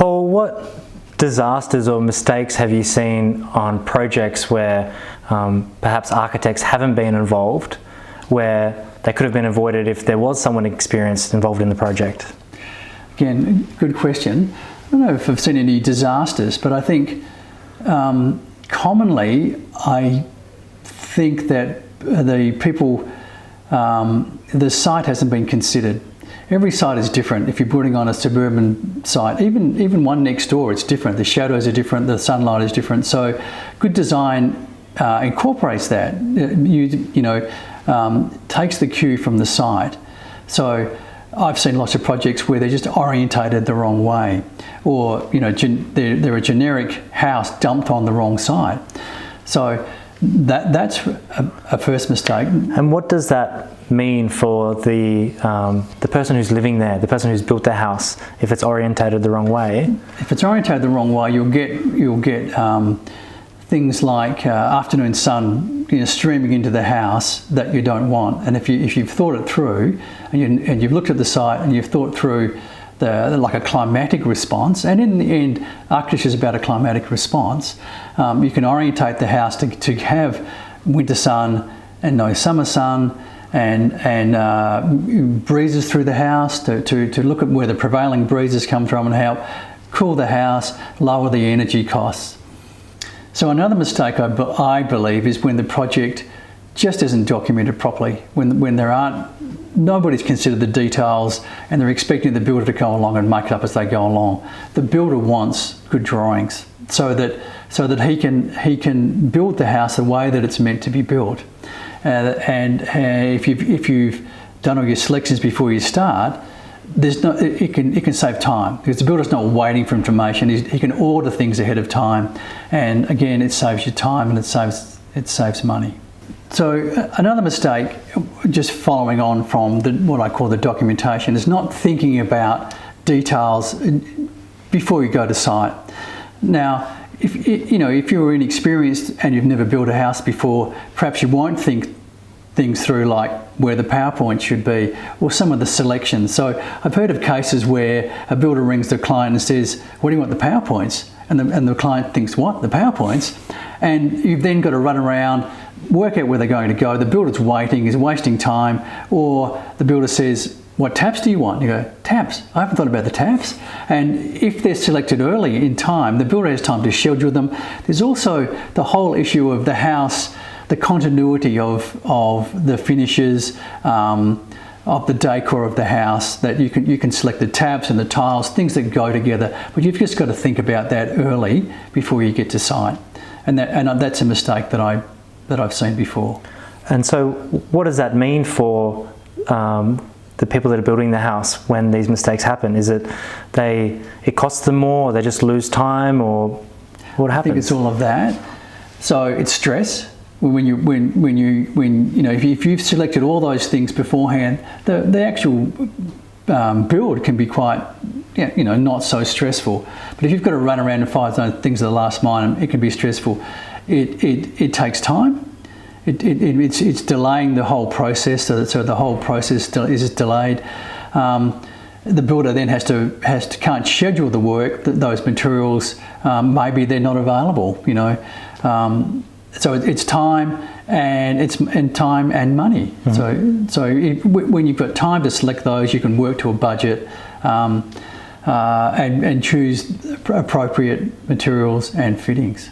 Paul, what disasters or mistakes have you seen on projects where perhaps architects haven't been involved, where they could have been avoided if there was someone experienced involved in the project? Again, good question. I don't know if I've seen any disasters, but I think commonly I think that the site hasn't been considered. Every site is different. If you're building on a suburban site, even one next door, it's different. The shadows are different, the sunlight is different. So good design incorporates that, takes the cue from the site. So I've seen lots of projects where they're just orientated the wrong way, or they're a generic house dumped on the wrong side. So that's a first mistake. And what does that mean for the person who's living there, the person who's built the house, if it's orientated the wrong way? If it's orientated the wrong way, you'll get things like afternoon sun streaming into the house that you don't want. And if you've thought it through and you've looked at the site and you've thought through like a climatic response, and in the end architecture is about a climatic response, you can orientate the house to have winter sun and no summer sun, and breezes through the house to look at where the prevailing breezes come from and help cool the house, lower the energy costs. So another mistake I believe is when the project just isn't documented properly, when nobody's considered the details and they're expecting the builder to go along and make it up as they go along. The builder wants good drawings so that he can build the house the way that it's meant to be built. If you've done all your selections before you start, it can save time, because the builder's not waiting for information. He can order things ahead of time, and again, it saves you time and it saves money. So another mistake, just following on from what I call the documentation, is not thinking about details before you go to site. Now, if you're inexperienced and you've never built a house before, perhaps you won't think things through, like where the PowerPoint should be or some of the selections. So I've heard of cases where a builder rings the client and says, "What do you want, the PowerPoints?" And the client thinks, "What, the PowerPoints?" And you've then got to run around, work out where they're going to go. The builder's waiting, is wasting time, or the builder says, "What taps do you want?" You go, "Taps? I haven't thought about the taps." And if they're selected early in time, the builder has time to schedule them. There's also the whole issue of the house, the continuity of the finishes, of the decor of the house, that you can select the taps and the tiles, things that go together. But you've just got to think about that early before you get to site. And that's a mistake that I've seen before. And so what does that mean for the people that are building the house when these mistakes happen? Is it costs them more, or they just lose time, or what happens? I think it's all of that. So it's stress. If you've selected all those things beforehand, the actual build can be quite, not so stressful. But if you've got to run around and find those things at the last minute, it can be stressful. It takes time. It's delaying the whole process, so the whole process is delayed. The builder then can't schedule the work. Those materials, maybe they're not available. So it's time and time and money. Mm-hmm. So when you've got time to select those, you can work to a budget and choose appropriate materials and fittings.